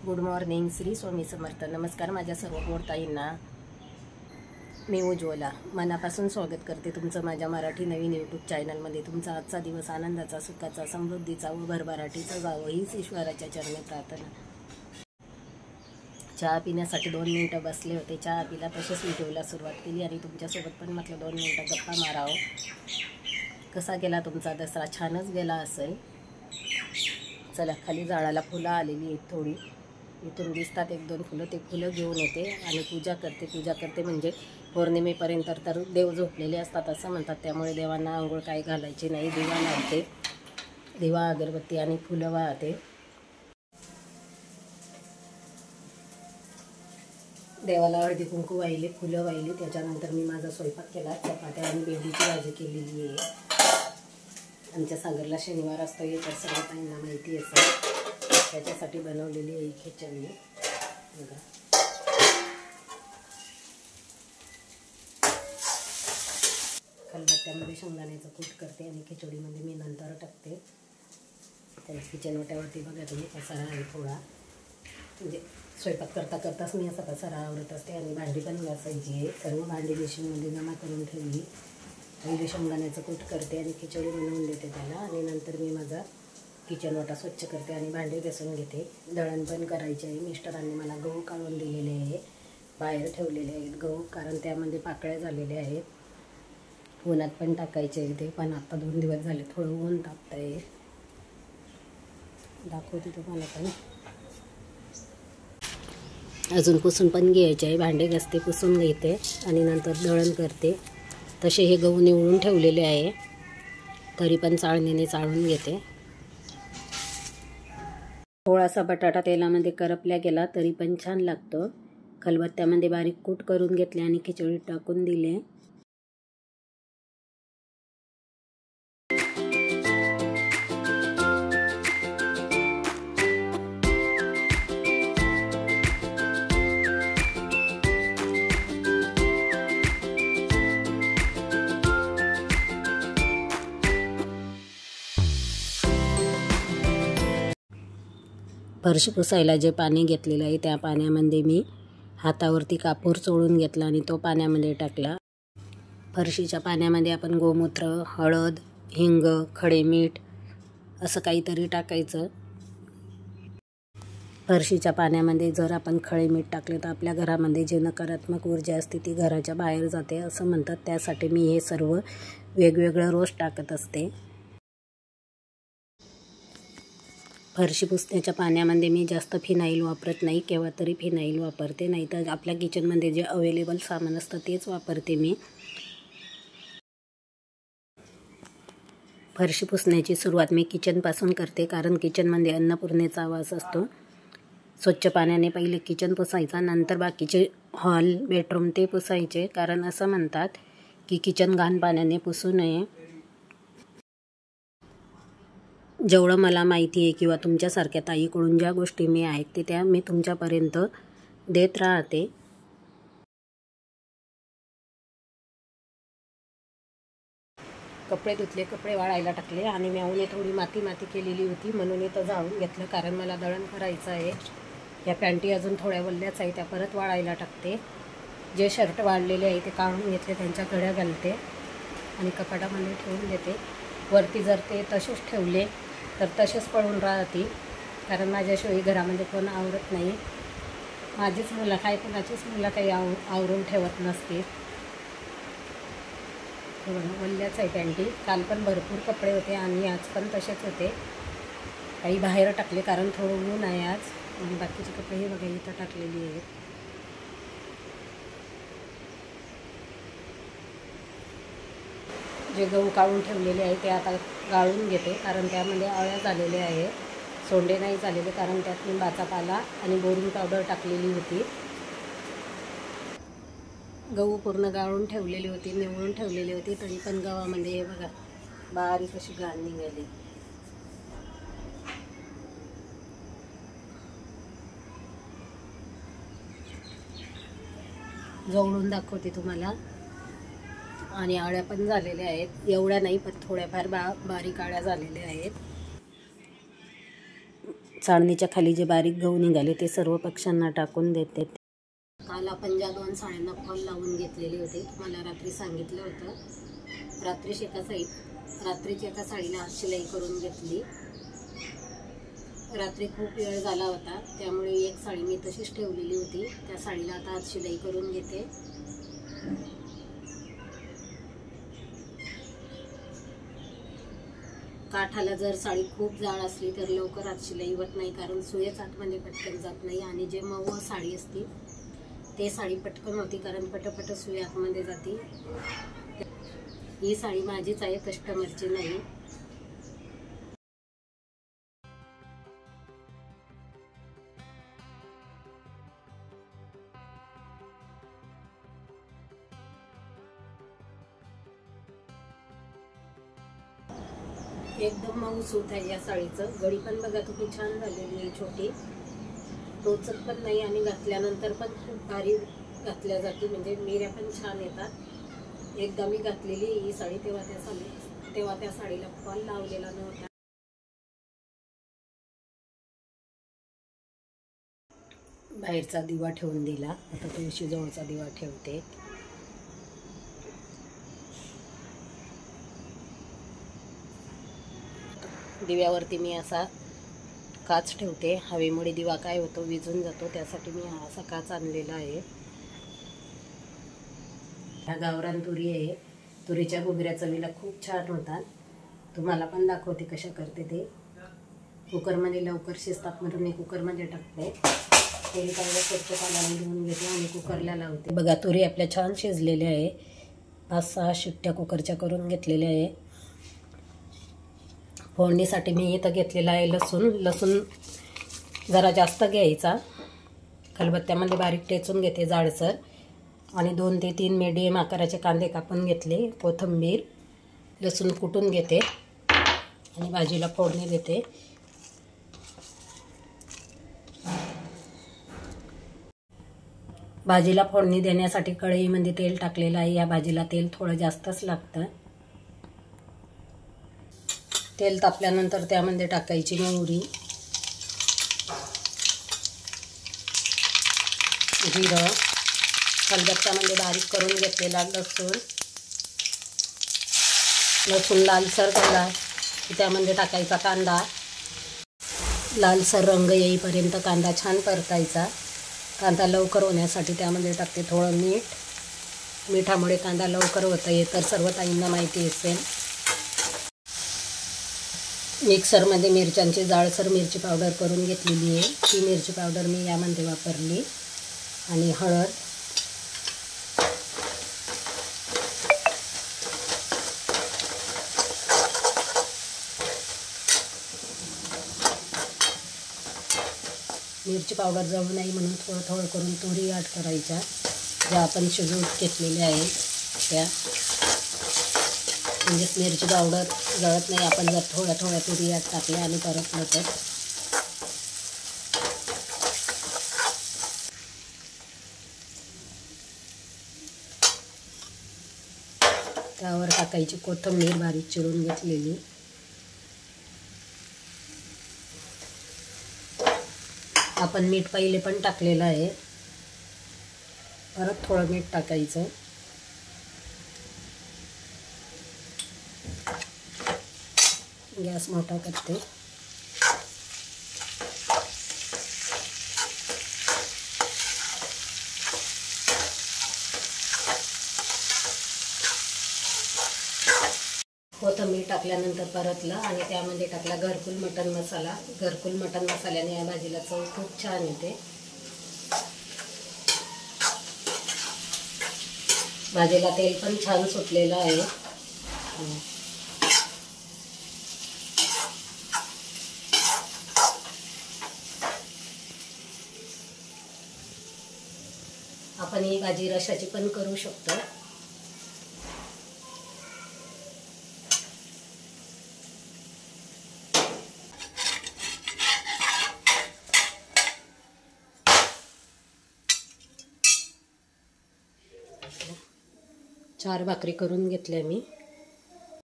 Good morning. Shri Swami Samarth. नमस्कार माझ्या सर्व गोडताईंना. मी उज्ज्वला मनापासून स्वागत करते तुमचं माझ्या मराठी नवीन यूट्यूब चॅनलमध्ये. तुमचा आजचा दिवस आनंदाचा, सुखाचा, समृद्धीचा व भरभराटीचा जावं हीच ईश्वराच्या चरणी प्रार्थना. चहा पिण्यासाठी 2 मिनिटं बसले होते. चहा पिला तसेच व्हिडिओला सुरुवात केली आणि तुमच्यासोबत पण म्हटलं 2 मिनिटं गप्पा मारावं. कसा गेला तुमचा दसरा? छानच गेला असेल. चला, खाली झाडाला फुलं आलेली आहेत थोडी. इथून दिसतात 1-2 फुलं. ते फुलं घेऊन येते आणि पूजा करते म्हणजे पौर्णिमेपर्यंत तर देव झोपलेले असतात असं म्हणतात. त्यामुळे देवांना आंघोळ काही घालायची नाही. दिवा लावते, दिवा अगरबत्ती आणि फुलं वाहते. देवाला हळदी कुंकू वाहिली, फुलं वाहिली. त्याच्यानंतर मी माझा स्वयंपाक केला. चपात्या आणि भेंडीची भाजी केलेली आहे. आमच्या सागरला शनिवार असतो हे तर सर्व ताईंना माहिती असेल. त्याच्यासाठी बनवलेली आहे खिचडी. बघा, खलबत्त्यामध्ये शेंगदाण्याचं कूट करते आणि खिचडीमध्ये मी नंतर टाकते. त्याला किचन ओट्यावरती बघा तुम्ही पसारा आहे थोडा. म्हणजे स्वयंपाक करताच मी असा पसारा आवरत असते. आणि भांडी पण घासायची आहे. सर्व भांडी बेसिनमध्ये जमा करून ठेवली. पहिले शेंगदाण्याचं कूट करते आणि खिचडी बनवून देते त्याला. आणि नंतर मी माझा किचन ओटा स्वच्छ करते आणि भांडे घासून घेते. दळण पण करायचे आहे. मिस्टरांनी मला गहू काढून दिलेले आहे. बाहेर ठेवलेले आहेत गहू, कारण त्यामध्ये पाकळ्या झालेल्या आहेत. उन्हात पण टाकायचे आहे ते, पण आता 2 दिवस झाले थोडं ऊन तापत आहे. दाखवते तुम्हाला. पण अजून पुसून पण घ्यायचे आहे. भांडे घासते, पुसून घेते आणि नंतर दळण करते. तसे हे गहू निवडून ठेवलेले आहे, तरी पण चाळणीने चाळून घेते. थोडासा बटाटा तेलामध्ये करपल्या गेला तरी पण छान लागतो. खलबत्त्यामध्ये बारीक कूट करून घेतले आणि खिचडीत टाकून दिले. फरशी पुसायला जे पाणी घेतलेलं आहे त्या पाण्यामध्ये मी हातावरती कापूर चोळून घेतला आणि तो पाण्यामध्ये टाकला. फरशीच्या पाण्यामध्ये आपण गोमूत्र, हळद, हिंग, खडे मीठ असं काहीतरी टाकायचं. फरशीच्या पाण्यामध्ये जर आपण खडे मीठ टाकले तर आपल्या घरामध्ये जे नकारात्मक ऊर्जा असते ती घराच्या बाहेर जाते असं म्हणतात. त्यासाठी मी हे सर्व वेगवेगळं रोज टाकत असते. फरशी पुसण्याच्या पाण्यामध्ये मी जास्त फिनाईल वापरत नाही. केव्हा तरी फिनाईल वापरते, नाही तर आपल्या किचनमध्ये जे अवेलेबल सामान असतं तेच वापरते मी. फरशी पुसण्याची सुरुवात मी किचनपासून करते, कारण किचनमध्ये अन्नपूर्णेचा वास असतो. स्वच्छ पाण्याने पहिले किचन पुसायचा, नंतर बाकीचे हॉल, बेडरूम ते पुसायचे. कारण असं म्हणतात की किचन घाण पाण्याने पुसू नये. जेवढं मला माहिती आहे किंवा तुमच्यासारख्या ताईकडून ज्या गोष्टी मी ऐकते त्या मी तुमच्यापर्यंत देत राहते. कपडे धुतले, कपडे वाळायला टाकले आणि म्याऊने थोडी माती केलेली होती म्हणून इथं जाऊन घेतलं, कारण मला दळण करायचं आहे. या पॅन्टी अजून थोड्या वल्ल्याच आहे, त्या परत वाळायला टाकते. जे शर्ट वाळलेले आहे ते काढून घेतले, त्यांच्या घड्या घालते आणि कपाटामध्ये ठेवून देते. वरती जर ते तसेच ठेवले तर तसेच पडून राहतील, कारण माझ्याशिवाय घरामध्ये कोण आवरत नाही. माझीच मुलं काय, कोणाचीच मुलं काही आवरून ठेवत नसते. वल्ल्याच आहे पॅन्टी. काल पण भरपूर कपडे होते आणि आज पण तसेच होते. काही बाहेर टाकले कारण थोडं ऊन आहे आज. आणि बाकीचे कपडे हे बघा इथं टाकलेली आहेत. जे गहू काढून ठेवलेले आहे ते आता गाळून घेते, कारण त्यामध्ये अळ्या झालेल्या आहे, सोंडे नाही झालेले, कारण त्यात लिंबाचा पाला आणि बोरिंग पावडर टाकलेली होती. गहू पूर्ण गाळून ठेवलेली होती, निवडून ठेवलेली होती, तरी पण गव्हामध्ये हे बघा बारीक अशी घाण निघाली. जवळून दाखवते तुम्हाला. आणि अळ्या पण झालेल्या आहेत, एवढ्या नाही पण थोड्याफार बारीक अळ्या झालेल्या आहेत. चाळणीच्या खाली जे बारीक गहू निघाले ते सर्व पक्ष्यांना टाकून देते. काल आपण ज्या 2 साड्यांना फॉल लावून घेतलेली होती, मला रात्री सांगितलं होतं. रात्रीच्या एका साडीला हात शिलाई करून घेतली. रात्री खूप वेळ झाला होता, त्यामुळे एक साडी मी तशीच ठेवलेली होती. त्या साडीला आता हात शिलाई करून घेते. काठाला जर साडी खूप जाड असली तर लवकर हात शिलाई होत नाही, कारण सुयच आतमध्ये पटकन जात नाही. आणि जे मऊ साडी असते ते साडी पटकन होती, कारण पटपट सुई आतमध्ये जाते. ही साडी माझीच आहे, कस्टमरची नाही. एकदम मऊ सूत आहे या साडीचं. गडी पण बघा तुम्ही छान झालेली आहे, छोटी, टोचत पण नाही आणि घातल्यानंतर पण खूप भारी घातल्या जाते, म्हणजे मिऱ्या पण छान येतात. एकदा मी घातलेली ही साडी तेव्हा त्या साडीला फॉल लावलेला नव्हता. बाहेरचा दिवा ठेवून दिला, आता तुळशी जवळचा दिवा ठेवते. दिव्यावरती मी असा काच ठेवते. हवेमुळे दिवा काय होतो, विझून जातो, त्यासाठी मी हा असा काच आणलेला आहे. ह्या गावरान तुरी आहे. तुरीच्या घुगऱ्या चवीला खूप छान होतात. तुम्हाला पण दाखवते कशा करते ते. कुकरमध्ये लवकर शिजतात म्हणून मी कुकरमध्ये टाकते. तेल चांगलं स्वच्छ पाण्याने धुवून घेते आणि कुकरला लावते. बघा तुरी आपल्या छान शिजलेल्या आहे. 5-6 शिट्ट्या कुकरच्या करून घेतलेल्या आहे. फोडणीसाठी मी इथं घेतलेला आहे लसूण जरा जास्त घ्यायचा. खलबत्त्यामध्ये बारीक ठेचून घेते जाडसर. आणि 2 ते 3 मीडियम आकाराचे कांदे कापून घेतले. कोथिंबीर, लसूण कुटून घेते आणि भाजीला फोडणी देते. भाजीला फोडणी देण्यासाठी कढईमध्ये तेल टाकलेलं आहे. या भाजीला तेल थोडं जास्तच लागतं. तेल तापल्यानंतर त्यामध्ये टाकायची मोहरी, जिरं, खलबत्त्यामध्ये बारीक करून घेतलेला लसूण लालसर झाला की त्यामध्ये टाकायचा कांदा. लालसर रंग येईपर्यंत कांदा छान परतायचा. कांदा लवकर होण्यासाठी त्यामध्ये टाकते थोडं मीठ. मिठामुळे कांदा लवकर होतं, हे तर सर्व ताईंना माहिती असेल. मिक्सरमध्ये मिरच्यांची जाडसर मिरची पावडर करून घेतलेली आहे. ती मिरची पावडर मी यामध्ये वापरली. आणि हळद, मिरची पावडर जळू नाही म्हणून थोडं थोडं करून तुरी ॲड करायच्या, ज्या आपण शिजवून घेतलेल्या आहेत त्या. म्हणजेच मिरची पावडर जळत नाही आपण जर थोड्या थोड्या तुरी ॲड टाकल्या आणि परतलं तर. त्यावर टाकायची कोथिंबीर बारीक चिरून घेतलेली. आपण मीठ पहिले पण टाकलेलं आहे. परत थोडं मीठ टाकायचं. गॅस मोठा करते. कोथिंबीर टाकल्यानंतर परतलं आणि त्यामध्ये टाकला घरकुल मटण मसाला. घरकुल मटण मसाल्याने या भाजीला चव खूप छान येते. भाजीला तेल पण छान सुटलेलं आहे. आपण ही भाजी रशाची पण करू शकतो. चार भाकरी करून घेतल्या मी.